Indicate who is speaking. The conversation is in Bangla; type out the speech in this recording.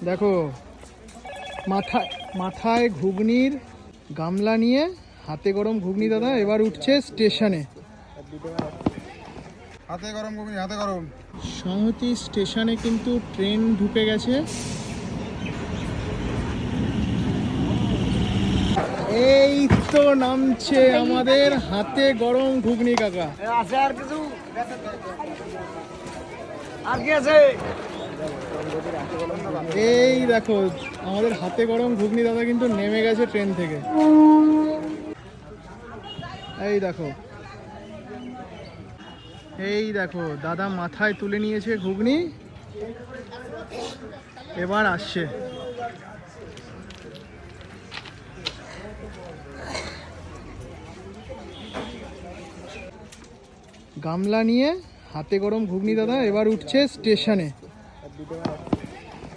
Speaker 1: দেখো মাথায় মাথায় ঘুগনির গামলা নিয়ে, হাতে গরম ঘুগনি দাদা এবার উঠছে স্টেশনে।
Speaker 2: হাতে গরম ঘুগনি, হাতে গরম।
Speaker 1: সংহতি স্টেশনে কিন্তু ট্রেন ঢুকে গেছে। এই তো নামছে আমাদের হাতে গরম ঘুগনি কাকা।
Speaker 2: আছে আর কিছু? আর কি আছে?
Speaker 1: এই দেখো আমাদের হাতে গরম ঘুগনি দাদা কিন্তু নেমে গেছে ট্রেন থেকে। এই দেখো, এই দেখো দাদা মাথায় তুলে নিয়েছে ঘুগনি, এবার আসছে। গামলা নিয়ে হাতে গরম ঘুগনি দাদা এবার উঠছে স্টেশনে।